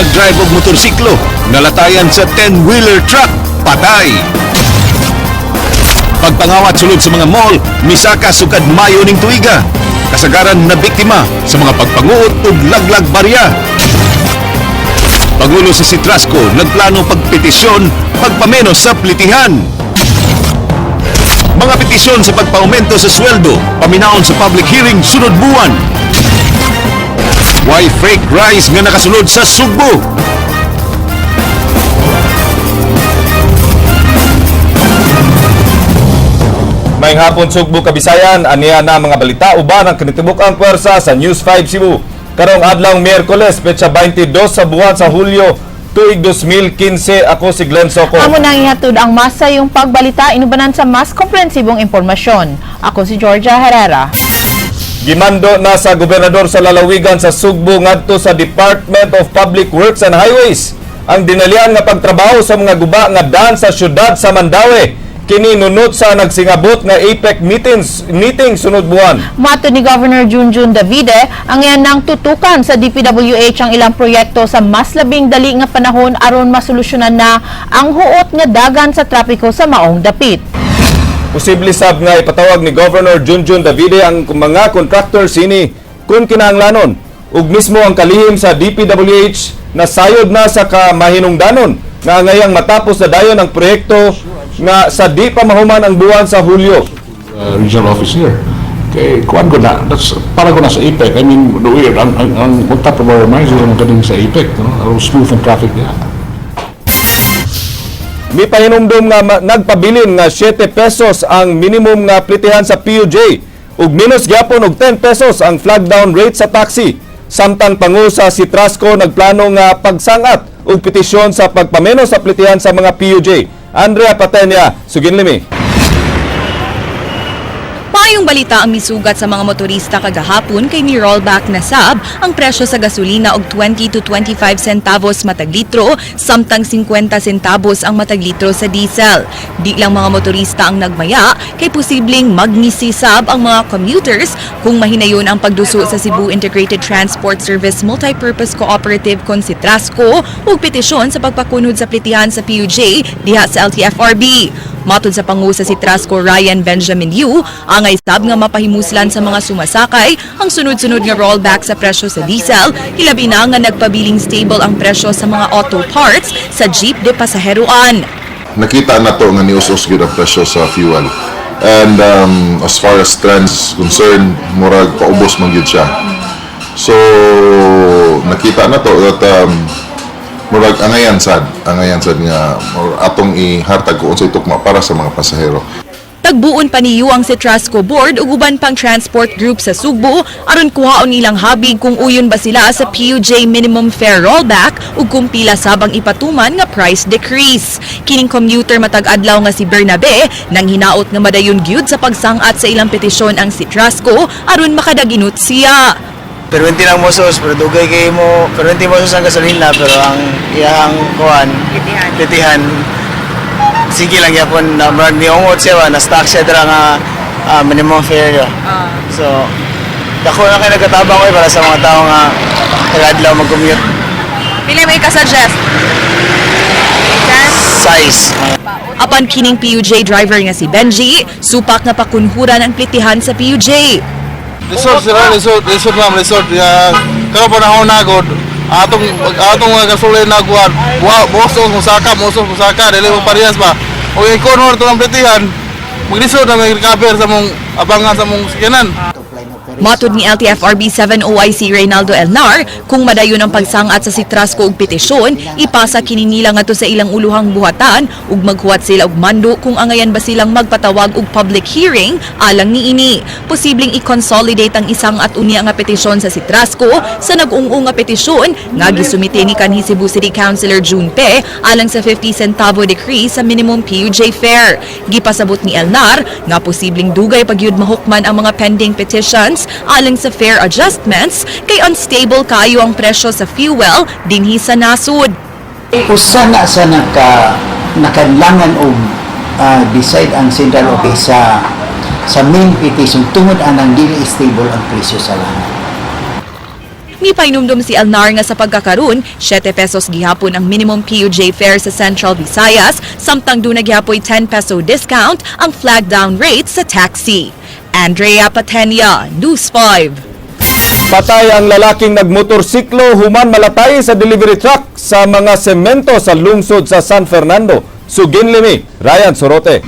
nag-drive og motorsiklo, nalatayan sa 10-wheeler truck, patay. Pagpangawat sulod sa mga mall, misaka sukad Mayo ning tuiga. Kasagaran na biktima sa mga pagpanguot ug laglag barya. Pangulo sa Citrasco nagplano pagpetisyon pagpamenos sa plitihan. Mga petisyon sa pagpaumento sa sweldo, paminaon sa public hearing sunod buwan. Why fake rice nga nakasulod sa Sugbo? Maayong hapon Sugbo Kabisayan, aniya na mga balita uban ang kinitibuk-ang pwersa sa News 5 Cebu. Karong adlaw Miyerkules, petsa 22 sa buwan sa Hulyo, tuig 2015. Ako si Glenn Soco. Amo nang ihatod ang masa yung pagbalita inubanan sa mas komprehensibong impormasyon. Ako si Georgia Herrera. Gimando na sa gobernador sa lalawigan sa Sugbo ngadto sa Department of Public Works and Highways ang dinalian nga pagtrabaho sa mga guba nga daan sa syudad sa Mandaue. Kini nunot sa nagsingabot nga APEC meeting sunod buwan. Mato ni Governor Junjun Davide, ang iyan nang tutukan sa DPWH ang ilang proyekto sa mas labing dali nga panahon aron masolusyonan na ang huot nga dagan sa trapiko sa maong dapit. Posible sab nga ipatawag ni Governor Junjun Davide ang mga contractor sini kung kinahanglanon ug mismo ang kalihim sa DPWH na sayod na sa kamahinungdanon nga ngayang matapos na dayon ang proyekto nga sa di pa mahuman ang buwan sa Hulyo. Regional office here. Kay kuan ko na, that's para ko na sa APEC. I mean, the way ang top of our minds yung galing sa APEC, no? Smooth ang traffic niya. May pahinumdum nga nagpabilin nga 7 pesos ang minimum nga plitihan sa PUJ ug minus gyapon og 10 pesos ang flag down rate sa taxi. Samtang pangu sa Citrasco nagplano nga pagsangat ug petisyon sa pagpamenos sa plitihan sa mga PUJ. Andrea Patenya, Suginlimi. Paayong balita ang misugat sa mga motorista kagahapon kay ni rollback na sab ang presyo sa gasolina og 20 to 25 centavos matag litro, samtang 50 centavos ang matag litro sa diesel. Di lang mga motorista ang nagmaya kay posibleng magmisisab ang mga commuters kung mahinayon ang pagduso sa Cebu Integrated Transport Service Multipurpose Cooperative kon Citrasco ug petisyon sa pagpakunod sa plitihan sa PUJ diha sa LTFRB. Matod sa pangu sa Citrasco Ryan Benjamin Yu, angay sab nga mapahimuslan sa mga sumasakay ang sunod-sunod nga rollback sa presyo sa diesel, hilabi na nga nagpabiling stable ang presyo sa mga auto parts sa jeep de pasaheroan. Nakita na to nga niusos gyud ang presyo sa fuel. And as far as trends concerned, murag paubos man gyud siya. So nakita na to that murag angayan sad nga atong ihatag ko unsay tukma para sa mga pasahero. Tagbuon pa niyo ang Citrasco Board ug uban pang transport group sa Sugbo aron kuhaon nilang habig kung uyon ba sila sa PUJ minimum fare rollback ug kung pila sabang ipatuman nga price decrease. Kining commuter matag adlaw nga si Bernabe nang hinaot nga madayon gyud sa pagsangat sa ilang petisyon ang Citrasco aron makadaginot siya. Pero hindi lang mosos, pero dugay kayo mo, pero hindi mosos ang gasolina, pero ang iyang kuhan, pitihan, sige lang yapon na marag niungot siya, na-stock siya dira nga minimum fare yun. So, dako na kayo nagkatabang ko para sa mga tao nga nag-adlaw mag-commute. Pili may ka-suggest? Size. Apan kining PUJ driver nga si Benji, supak nga pakunhuran ang plitihan sa PUJ. Resort sila, resort ma'am, resort. Kaya po na ako nagod, atong gasolina nagkuhan, mosos musaka, dili mo parehas ba? O yung corner ito ng plitihan, mag-resort na may recover sa mong abangan sa mong sikyanan. Matod ni LTFRB 7 OIC Reynaldo Elnar, kung madayon ang pagsangat sa Citrasco ug petisyon, ipasa kini nila ngadto sa ilang uluhang buhatan ug maghuwat sila og mando kung angayan ba silang magpatawag og public hearing alang niini. Posibleng i-consolidate ang isang at unya nga petisyon sa Citrasco sa nag-ung-ung nga petisyon nga gisumite ni kanhi Cebu City Councilor June Pe alang sa 50 centavo decrease sa minimum PUJ fare. Gipasabot ni Elnar nga posibleng dugay pagyud mahukman ang mga pending petitions alang sa fare adjustments kay unstable kayo ang presyo sa fuel dinhi sa nasud. Usa na sa nakadlangan og decide ang central office sa main petition tungod anang dili stable ang presyo sa lahat. Mipainumdum si Alnar nga sa pagkakaroon, 7 pesos gihapon ang minimum PUJ fare sa Central Visayas, samtang doon nagyapoy 10 peso discount ang flag down rate sa taxi. Andrea Patenia, News 5. Patay ang lalaking nagmotorsiklo human malatay sa delivery truck sa mga semento sa lungsod sa San Fernando. Suginlimi, Ryan Sorote.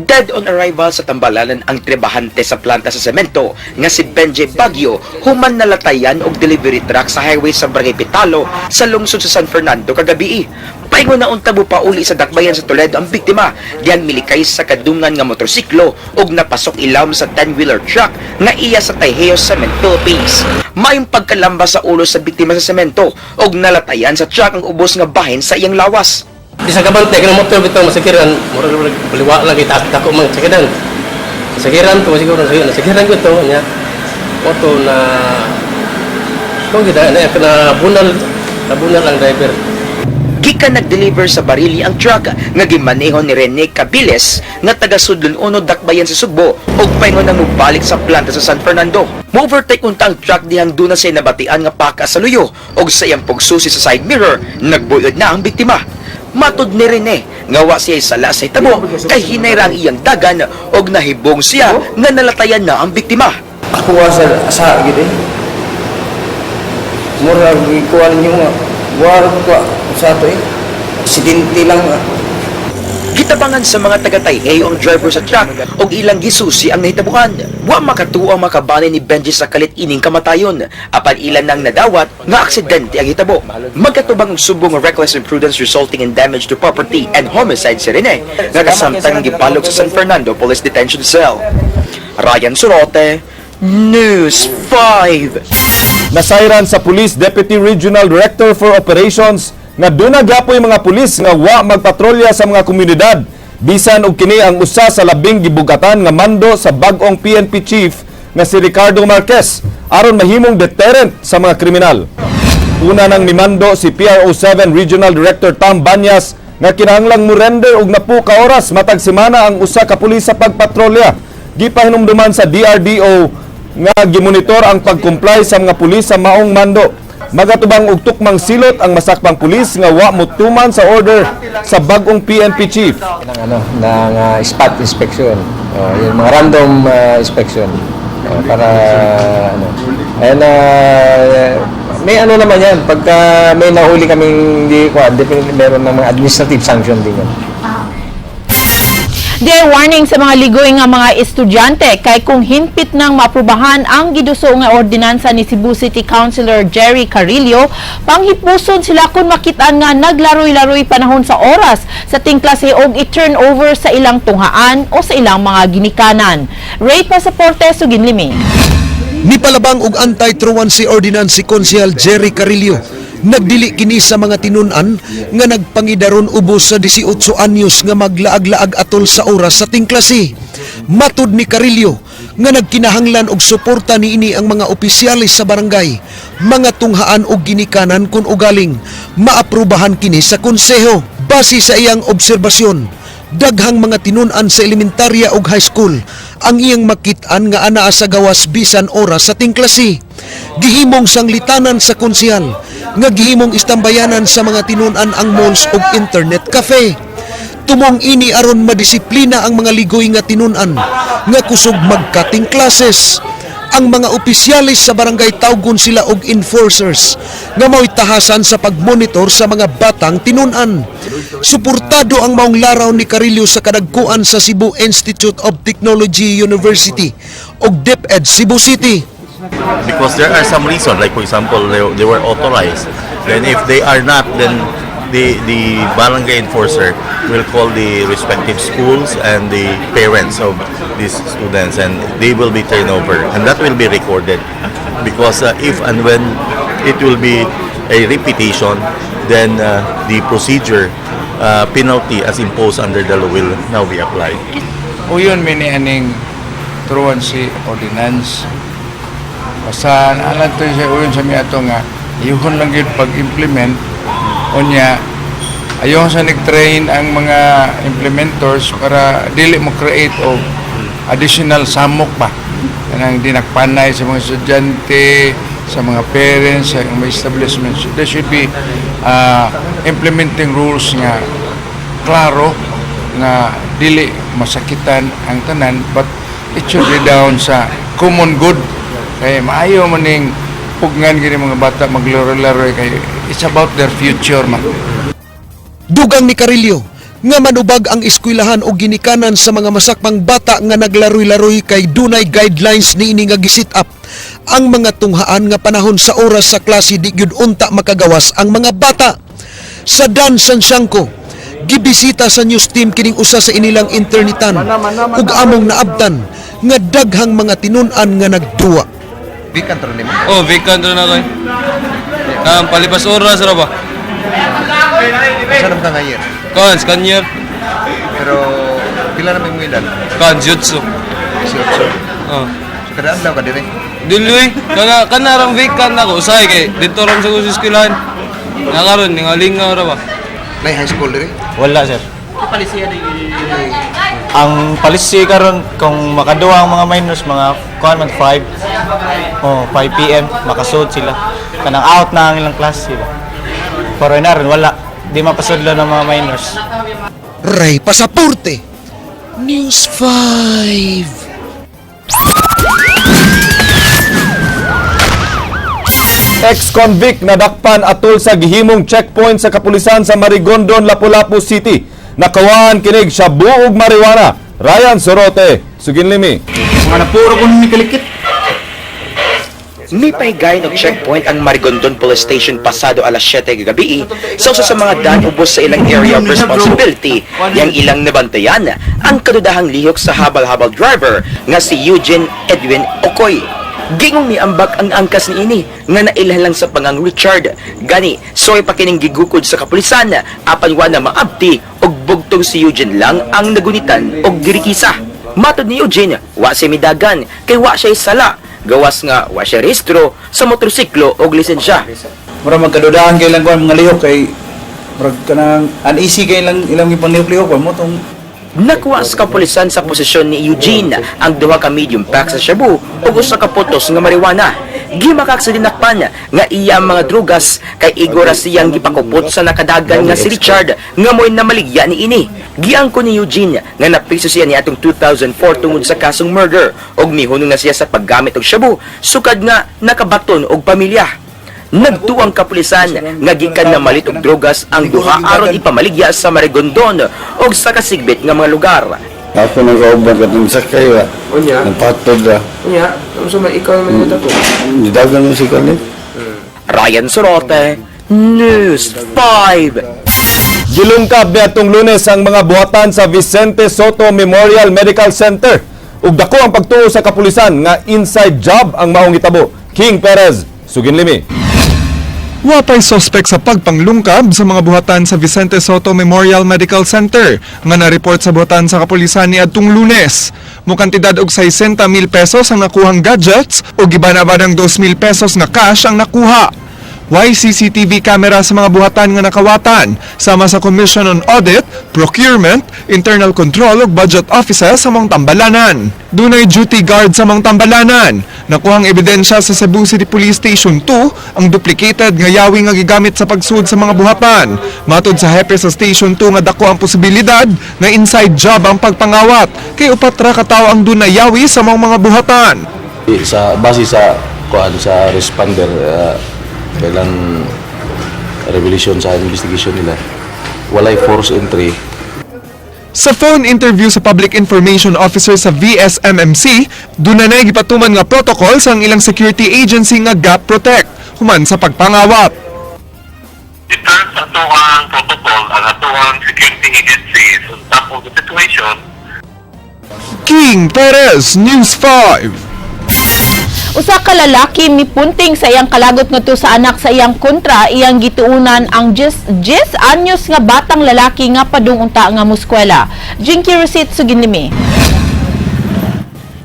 Dead on arrival sa Tambalanan ang trebahante sa planta sa semento nga si Benji Baguio human nalatayan og delivery truck sa highway sa Barangay Pitalo sa lungsod sa San Fernando kagabi. Paingon na untabo pa uli sa dakbayan sa Toledo ang biktima diyan milikay sa kadungan nga motorsiklo og napasok ilawom sa 10-wheeler truck nga iya sa Tayheo Cement Philippines. Mayong pagkalamba sa ulo sa biktima sa semento og nalatayan sa truck ang ubos nga bahin sa iyang lawas. Di sa kabante, kaya motor bitaw masakiran, murag baliwa lang kita ako mang sakiran. Sakiran ko siguro nasakiran ko to nya. Auto na kung kita na bunal ang driver. Gikan nag-deliver sa Barili ang truck nga gimaneho ni Rene Cabiles nga taga Sudlon 1 dakbayan sa Sugbo ug paingon na mubalik sa planta sa San Fernando. Mo-overtake unta ang truck dihang duna sa nabatian nga paka sa luyo ug sa iyang pagsusi sa side mirror nagbuyod na ang biktima. Matud ni Rene nga wa siya sala sa hitabo kay hinayra ang iyang dagan og nahibong siya nga nalatayan na ang biktima. Ako sa gid. Mura gikuan niyo nga. War ko sa to aksidente lang. Gitabangan sa mga taga-Tayheo ang driver sa truck og ilang gisusi ang nahitabukan. Wa makatuo ang makabani ni Benji sa kalit ining kamatayon. Apan ilan nang nadawat nga aksidente ang hitabo. Magkatubang ang subong reckless imprudence resulting in damage to property and homicide si Rene nga kasamtang gipalog sa San Fernando Police Detention Cell. Ryan Sorote, News 5. Nasayran sa Police Deputy Regional Director for Operations nga doon nagyapoy mga pulis nga wa magpatrolya sa mga komunidad bisan og kini ang usa sa labing gibugatan nga mando sa bag-ong PNP chief nga si Ricardo Marquez aron mahimong deterrent sa mga kriminal. Una nang mimando si PRO7 Regional Director Tom Banyas nga kinahanglang murender og 10 ka oras matag semana ang usa ka pulis sa pagpatrolya. Gipahinumduman sa DRDO nga gimonitor ang pag-comply sa mga pulis sa maong mando. Magatubang og tukmang silot ang masakpang pulis nga wa motuman sa order sa bag-ong PNP chief. Ng spot inspection. Yung mga random inspection. Para may naman yan. Pagka may nahuli kaming definitely meron ng mga administrative sanction din yan. Day warning sa mga ligoy nga mga estudyante kay kung hinpit nang maaprubahan ang giduso nga ordinansa ni Cebu City Councilor Jerry Carillo, panghipuson sila kung makitaan nga naglaroy-laroy panahon sa oras sa tingklase og i-turn over sa ilang tunghaan o sa ilang mga ginikanan. Ray Pasaporte, Suginlimi. Nipalabang og anti-truancy ordinance si Konsehal Jerry Carillo. Nagdili kini sa mga tinunan nga nagpangidaron ubos sa 18 anyos nga maglaag-laag atol sa oras sa tingklase. Matud ni Carillo nga nagkinahanglan og suporta niini ang mga opisyalis sa barangay, mga tunghaan og ginikanan kun ugaling maaprubahan kini sa konseho. Base sa iyang obserbasyon, daghang mga tinunan sa elementarya ug high school ang iyang makit-an nga anaa sa gawas bisan oras sa tingklase. Gihimong sanglitanan sa konsehal nga gihimong istambayanan sa mga tinunan ang malls ug internet cafe. Tumong ini aron madisiplina ang mga ligoy nga tinunan nga kusog mag-cutting classes. Ang mga opisyalis sa barangay tawgon sila og enforcers nga mao'y tahasan sa pagmonitor sa mga batang tinunan. Suportado ang maong laraw ni Carillo sa kadagkuan sa Cebu Institute of Technology University og DepEd Cebu City. Because there are some reasons, like for example, they were authorized. Then if they are not, then the barangay enforcer will call the respective schools and the parents of these students, and they will be turned over, and that will be recorded. Because if and when it will be a repetition, then the procedure penalty as imposed under the law will now be applied. Uyon minianing truancy ordinance. Basta alam to siya uyon sa miato nga ihon lang yun pag-implement unya ayaw sa nag-train ang mga implementors para dili mo create o additional samok pa kanang dinakpanay sa mga estudyante, sa mga parents, sa mga establishments. There should be implementing rules nga klaro nga dili masakitan ang tanan, but it should be down sa common good. Kaya maayo maning pugnan gini mga bata maglaro-laro kay it's about their future man. Dugang ni Carillo nga manubag ang eskwelahan o ginikanan sa mga masakpang bata nga naglaroy-laroy kay dunay guidelines niini nga gisit up ang mga tunghaan nga panahon sa oras sa klase di gyud unta makagawas ang mga bata. Sa Dan Sansiangco, gibisita sa news team kining usa sa inilang internetan ug among naabtan nga daghang mga tinun-an nga nagduwa. Vacant ron nimo. Oh, vacant rin ako eh. Palipas oras ra ba? Saan ka ngayon? Kan, scanner. Pero pila na may edad? Kan, jutsu. 18. Oh. So kada adlaw ka dire. Diloy, kanarang vacant ako. Usay kay dito ram sa kusiskilan. Nakaroon, ningalingaw ra ba? Nay high school dire? Wala, sir. Ang policy karon kung makaduwa ang mga minors mga kuan man 5 PM makasud sila kanang out na ang ilang klase sila pero inaron wala di mapasudlo ng mga minors. Ray Pasaporte, News 5. Ex-convict na dakpan atol sa gihimong checkpoint sa kapulisan sa Marigondon, Lapu-Lapu City. Nakawaan kinig siya buog marijuana. Ryan Sorote, Suginlimi. Mga napuro ko ni kalikit. May pahigayon og checkpoint ang Marigondon Police Station pasado alas 7 gagabi sa usa sa mga daan ubos sa ilang area of responsibility yang ilang nabantayan ang kadudahang lihok sa habal-habal driver nga si Eugene Edwin Okoy. Gingong miambak ang angkas ni ini nga nailhan lang sa pangang Richard. Gani, soy pa kining gigukod sa kapulisan apan wa na maabti og bugtong si Eugene lang ang nagunitan og girikisa. Matod ni Eugene, wa siya midagan kay wa siya sala. Gawas nga wa siya rehistro sa motorsiklo og lisensya. Mura magkadudahan kay lang mga lihok kay murag kanang uneasy kay lang ilang ipanglihok-lihok mo tong Nakuha sa kapulisan sa posisyon ni Eugene ang duha ka medium pack sa shabu ug usa ka putos nga marijuana. Gimakak sa dinakpan nga iya mga drugas kay igora siyang gipakupot sa nakadagan nga si Richard nga moy namaligya ni ini. Giangko ni Eugene nga napiso siya ni atong 2004 tungod sa kasong murder ug mihunong na siya sa paggamit og shabu sukad nga nakabaton og pamilya. Nagtuang kapulisan nga gikan na malit og drogas ang duha aron ipamaligya sa Marigondon og sa kasigbit nga mga lugar. Ako nag-aubang ka ng sakay ba? Unya? Napatod ba? Unya, so may ikaw naman ito. Nidagan mo si Kalit? Ryan Sorote, News 5. Gilungkab niadtong Lunes ang mga buhatan sa Vicente Soto Memorial Medical Center. Ug dako ang pagtuo sa kapulisan nga inside job ang maong hitabo. King Perez, Suginlimi. Wapay sospek sa pagpanglungkab sa mga buhatan sa Vicente Soto Memorial Medical Center nga na-report sa buhatan sa kapulisan ni adtong Lunes. Mukantidad og 60,000 pesos ang nakuhang gadgets o gibanaba ng 2,000 pesos nga cash ang nakuha. Why CCTV camera sa mga buhatan nga nakawatan sama sa Commission on Audit, Procurement, Internal Control ug Budget Offices sa mga tambalanan. Dunay duty guard sa mga tambalanan. Nakuhang ebidensya sa Cebu City Police Station 2 ang duplicated nga yawi nga gigamit sa pagsud sa mga buhatan. Matod sa hepe sa Station 2 nga dako ang posibilidad na inside job ang pagpangawat kay upat ra ka tawo ang dunay yawi sa mga buhatan. Sa base sa kuan sa responder kailan revelation sa investigation nila walay force entry. Sa phone interview sa Public Information Officer sa VSMMC, doon na gipatuman nga protocol sa ilang security agency nga Gap Protect human sa pagpangawat. In terms of ang protocol ang atuang security agencies on top of the situation. King Perez, News 5. Usa ka lalaki mipunting sa iyang kalagot ngadto sa anak sa iyang kontra, iyang gituunan ang 10 anyos nga batang lalaki nga padung unta nga muskwela. Jinky Receipt, Suginlimi.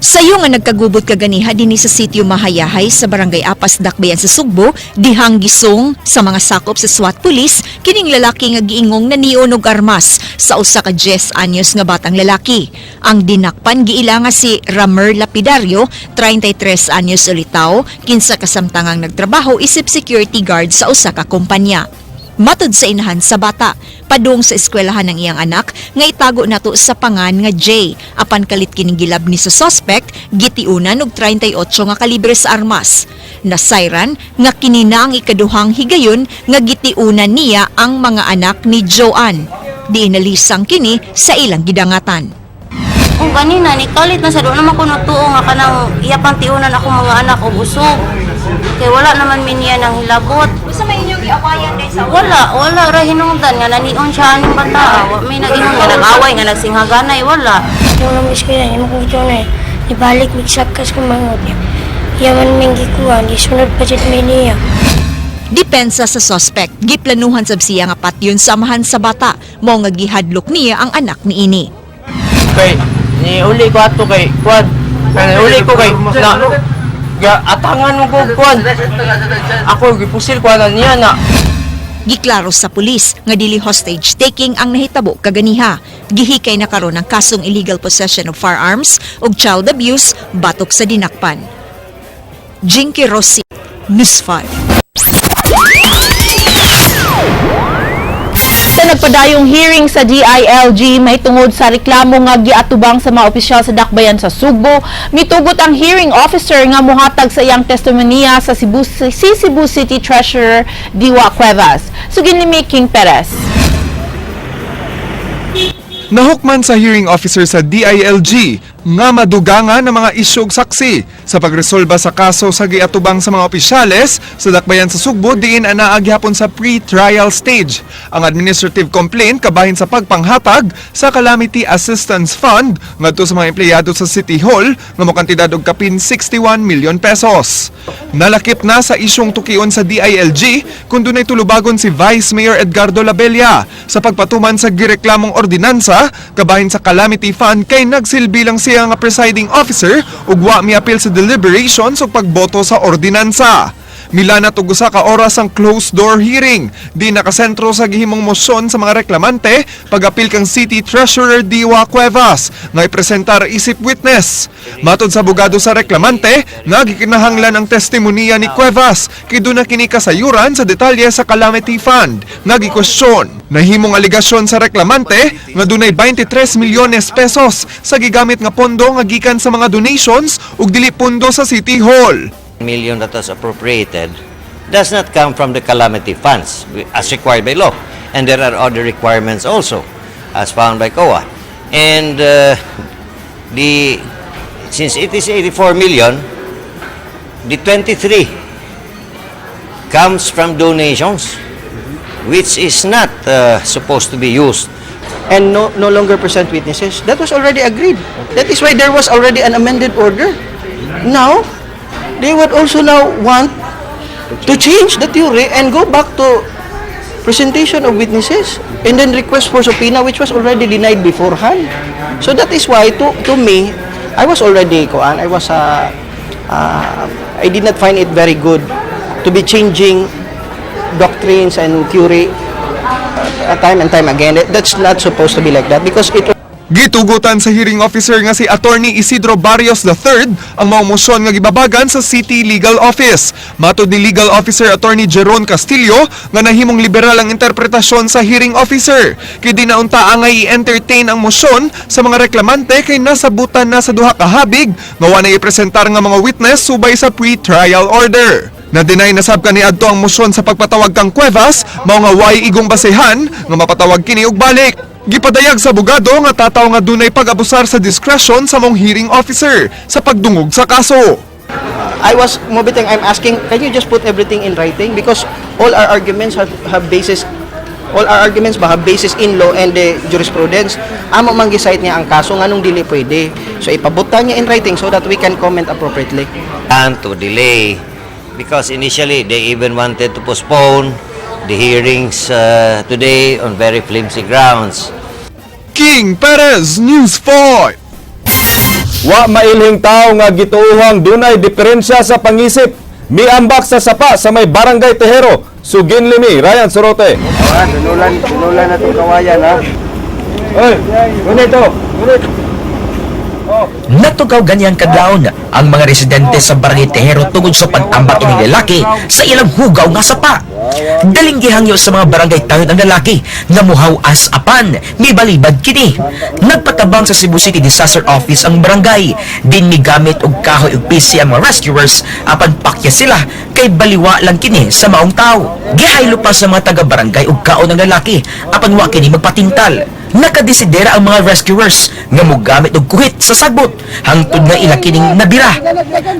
Sayo nga nagkagubot kaganiha dinhi sa sitio Mahayahay sa Barangay Apas, Dakbayan sa Sugbo, dihang gisong sa mga sakop sa SWAT Police kining lalaki nga giingong nanion og armas sa usa ka 10 anyos nga batang lalaki. Ang dinakpan giila nga si Ramer Lapidario, 33 anyos ulitaw, kinsa kasamtangang nagtrabaho isip security guard sa usa ka kompanya. Matod sa inahan sa bata, padung sa eskwelahan ng iyang anak nga itago nato sa pangan nga J. Apan kalit kining gilab ni sa suspect, gitiunan og 38 nga kalibre sa armas. Nasayran nga kini na ang ikaduhang higayon nga gitiunan niya ang mga anak ni Joanne. Di inalisang kini sa ilang gidangatan. Kung kanina, ni kalit na sa doon naman ko natuo nga kanang iyapang tiunan ako mga anak o busog. Kaya wala naman miniya ng hilabot. Gusto may inyong iawayan day sa Wala ra hinungdan nga nanion siya aning bata. May nag-ingon nga nag-away nga nagsinghaganay, wala. Yung namis ko yan, yung mga na ibalik migsakas ko mga yaman ming gikuhan, isunod pa dyan may niya. Depensa sa suspect, giplanuhan sab siya nga patyon samahan sa bata, mao nga gihadlok niya ang anak ni ini. Kay ni uli ko ato kay kuan. Uli ko kay na atangan mo ko kuan. Ako gipusil kuan niya na. Giklaro sa pulis nga dili hostage taking ang nahitabo kaganiha. Gihikay na karon ang kasong illegal possession of firearms ug child abuse batok sa dinakpan. Jinky Rossi, News 5. Sa nagpadayong hearing sa DILG may tungod sa reklamo nga giatubang sa mga opisyal sa Dakbayan sa Sugbo, mitugot ang hearing officer nga mohatag sa iyang testimonya sa Cebu City Treasurer Diwa Cuevas. Sugin ni King Perez. Nahukman sa hearing officer sa DILG nga madugangan ng mga isyu ug saksi sa pagresolba sa kaso sa giatubang sa mga opisyales sa Dakbayan sa Sugbo diin anaa gihapon sa pre-trial stage. Ang administrative complaint kabahin sa pagpanghatag sa Calamity Assistance Fund ngadto sa mga empleyado sa City Hall nga mokantidad og kapin 61 million pesos. Nalakip na sa isyong tukion sa DILG kung dunay tulubagon si Vice Mayor Edgardo Labella sa pagpatuman sa gireklamong ordinansa kabahin sa Calamity Fund kay nagsilbi lang siya nga presiding officer ug wa miapil sa deliberations ug pagboto sa ordinansa. Milanat og usa ka oras ang closed door hearing. Di nakasentro sa gihimong mosyon sa mga reklamante pag-apil kang City Treasurer Diwa Cuevas nga ipresentar isip witness. Matod sa abogado sa reklamante, nagikinahanglan ang testimonya ni Cuevas kay duna kini kasayuran sa detalye sa Calamity Fund. Nagi-question. Nahimong aligasyon sa reklamante nga dunay 23 milyones pesos sa gigamit nga pondo nga gikan sa mga donations ug dili pondo sa City Hall. Million that was appropriated does not come from the calamity funds as required by law, and there are other requirements also as found by COA, and since it is 84 million, the 23 comes from donations which is not supposed to be used and no longer present witnesses. That was already agreed. That is why there was already an amended order. Now they would also now want to change the theory and go back to presentation of witnesses and then request for subpoena, which was already denied beforehand. So that is why to me, I was already I did not find it very good to be changing doctrines and theory time and time again. That's not supposed to be like that because it. Gitugutan sa hearing officer nga si Attorney Isidro Barrios III ang mga mosyon nga gibabagan sa City Legal Office. Matod ni Legal Officer Attorney Jeron Castillo nga nahimong liberal ang interpretasyon sa hearing officer. Kay di naunta ang i-entertain ang mosyon sa mga reklamante kay nasabutan na sa duha ka habig nga wa na ipresentar nga mga witness subay sa pre-trial order. Na-deny na sab kaniadto ang mosyon sa pagpatawag kang Cuevas, mao nga way igong basehan nga mapatawag kini og balik. Gipadayag sa abogado nga tataw nga dunay pag-abusar sa discretion sa mong hearing officer sa pagdungog sa kaso. I'm asking, can you just put everything in writing because all our arguments have basis in law and the jurisprudence. Amo man gi-cite niya ang kaso nganong dili pwede. So ipabutan niya in writing so that we can comment appropriately. And to delay because initially they even wanted to postpone the hearings today on very flimsy grounds. King Perez, News 5. Wa mailhing tao nga gituuhang dunay diferensya sa pangisip. Miambak sa sapa sa may Barangay Tejero, Suginlimi. Ryan Sorote. Sinulan na itong kawayan, ha? Oy, ngunit ito. Ngunit. Natugaw ganyang kadlawon ang mga residente sa Barangay Tejero tungod sa pag-ambak ining lalaki sa ilang hugaw nga sapa. Daling gihangyo sa mga barangay tayon ang lalaki nga muhaw-as apan may balibad kini. Nagpatabang sa Cebu City Disaster Office ang barangay. Din migamit og kahoy ug PC ang mga rescuers apan pakya sila kay baliwa lang kini sa maong tao. Gihaylo pa sa mga taga-barangay og kaon ng lalaki apan wa kini magpatintal. Nakadesidera ang mga rescuers nga mogamit og kuhit sa sagbot hangtod nga ila kining nabira.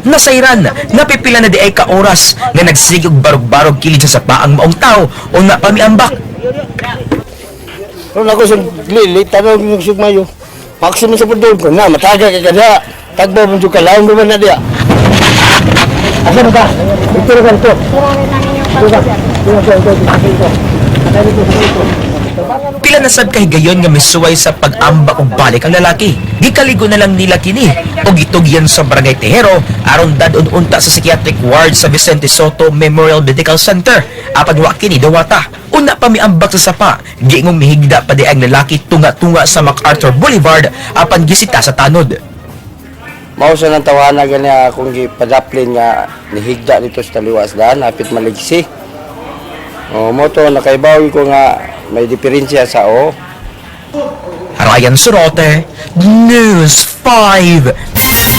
Nasayran, napipila na di ay ka oras nga nagsigig og barog-barog kilid sa sapa ang maong tao o nga pamiambak. Kung ako sa lilit, tanong yung sugmayo. Paksin mo sa pudol ko na, mataga ka kada. Tagbo mo yung kalaon mo na diya. Asa mo ka? Ito ka ito. Pila na sad kay gayon nga misuway sa pag-ambak og balik ang lalaki. Gikaligo na lang nila kini og gitugyan sa Barangay Tejero aron dadon unta sa psychiatric ward sa Vicente Soto Memorial Medical Center. Apan wa kini dawata. Una pa miambak sa sapa, giingong mihigda pa di ang lalaki tunga-tunga sa MacArthur Boulevard apan gisita sa tanod. Mao sa nang tawana gani akong gipadaplin nga nihigda dito sa taliwas daan apit maligsi. O mo to nakaibawi ko nga may diferensya sa o. Ryan Sorote, News 5.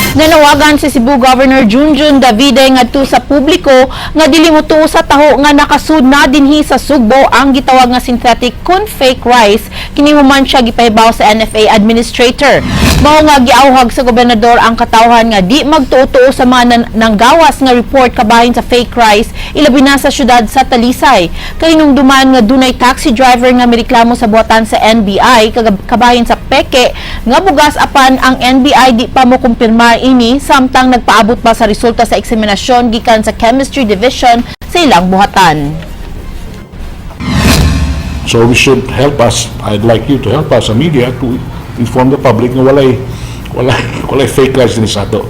Nanawagan si Cebu Governor Junjun Davide ngadto sa publiko nga dili mo tuo sa taho nga nakasud na dinhi sa Sugbo ang gitawag nga synthetic corn fake rice kini human siya gipahibaw sa NFA administrator. Mao nga giawhag sa gobernador ang katawhan nga di magtuo sa mga nanggawas nga report kabahin sa fake rice ilabi na sa syudad sa Talisay. Kay nung duman nga dunay taxi driver nga mireklamo sa buhatan sa NBI kabahin sa peke nga bugas apan ang NBI di pa mo kumpirmar ini samtang nagpaabot pa sa resulta sa eksaminasyon gikan sa Chemistry Division sa ilang buhatan. So we should help us. I'd like you to help us, the media, to inform the public na walay fake rice din sa ato.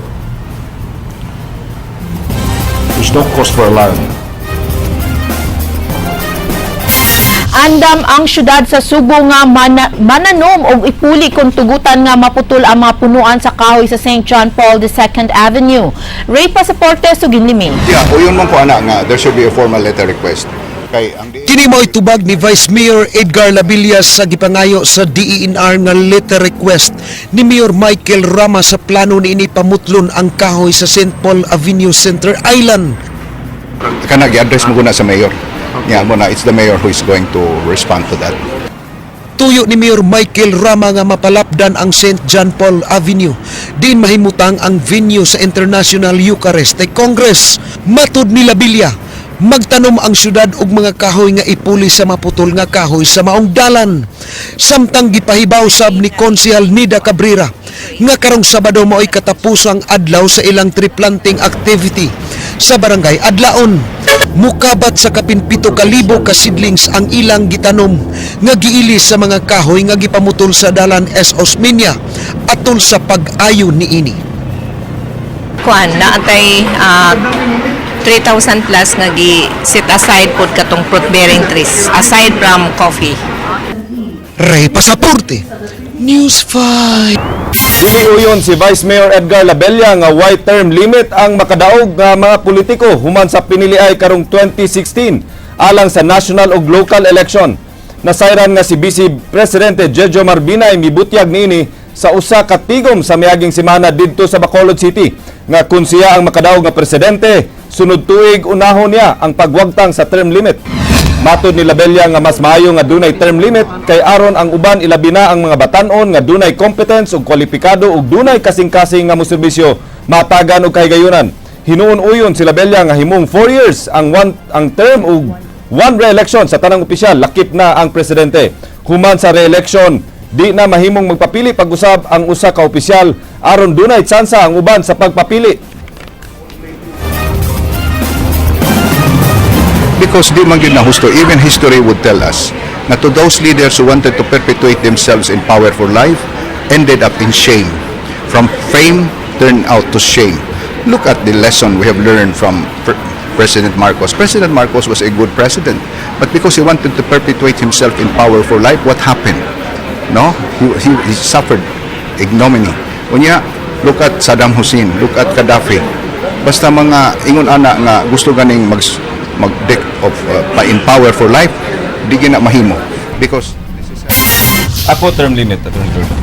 There's no cause for alarm. Andam ang syudad sa Subo nga mananom og ipuli kung tugutan nga maputol ang mga punuan sa kahoy sa St. John Paul II Avenue. Ray Pasaporte, Suginlimi. Yeah, o yun man ko ana nga there should be a formal letter request. Kay ang Kini mo'y tubag ni Vice Mayor Edgar Labillas sa gipangayo sa DENR nga letter request ni Mayor Michael Rama sa plano ni ini pamutlon ang kahoy sa St. Paul Avenue Center Island. kana gi-address mo guna sa mayor. Yeah, mo na it's the mayor who is going to respond to that. Tuyo ni Mayor Michael Rama nga mapalapdan ang St. John Paul Avenue. Din mahimutang ang venue sa International Eucharist Congress. Matud ni Labilla, magtanom ang syudad og mga kahoy nga ipuli sa maputol nga kahoy sa maong dalan. Samtang gipahibaw sab ni Konsehal Nida Cabrera nga karong Sabado mao'y katapusang adlaw sa ilang tree planting activity sa Barangay Adlaon. Mukabat sa kapinpito kalibo ka seedlings ang ilang gitanom nga giilis sa mga kahoy nga gipamutol sa dalan S. Osmeña atol sa pag-ayo niini. Kuan naatay 3,000 plus nga gi-set aside pod katong fruit bearing trees aside from coffee. Ray Pasaporte, News 5. Uyon si Vice Mayor Edgar Labella nga white term limit ang makadaog nga mga politiko human sa piniliay karong 2016 alang sa national ug local election. Nasayran nga si Vice Presidente Jejo Marbinay mibutyag niini sa usa ka tigom sa miaging semana didto sa Bacolod City nga kun siya ang makadaog nga presidente sunod tuig unahon niya ang pagwagtang sa term limit. Matod ni Labella nga mas maayo nga dunay term limit kay aron ang uban ilabi na ang mga batan-on nga dunay competence ug kwalipikado ug dunay kasing-kasing nga moserbisyo matagan og kahigayunan. Hinuon uyon si Labella nga himong 4 years ang term ug one re-election sa tanang opisyal lakip na ang presidente. Human sa re-election di na mahimong magpapili pag-usab ang usa ka opisyal aron dunay tsansa ang uban sa pagpapili. Because di man gyud na husto, even history would tell us na to those leaders who wanted to perpetuate themselves in power for life ended up in shame. From fame turned out to shame. Look at the lesson we have learned from President Marcos. President Marcos was a good president, but because he wanted to perpetuate himself in power for life, what happened? No, he suffered ignominy. Unya, look at Saddam Hussein, look at Gaddafi. Basta mga ingon ana nga gusto ganing mag-deck of in power for life, di gina mahimo because Ako term limit, Attorney Jordan.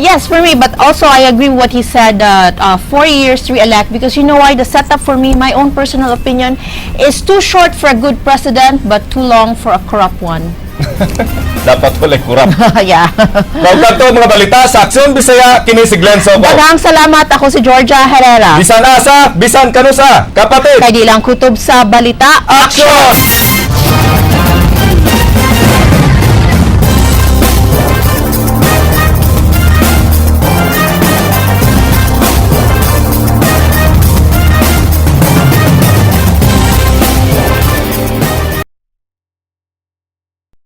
Yes, for me, but also I agree with what he said that 4 years to re-elect, because you know why? The setup for me, my own personal opinion, is too short for a good president but too long for a corrupt one. Dapat wala kurap. Yeah. Pagkato mga balita sa Aksyon Bisaya, kini si Glenn Sobo. Daghang salamat, ako si Georgia Herrera. Bisan asa, bisan kanusa, kapatid. Kay di lang kutob sa balita, Aksyon!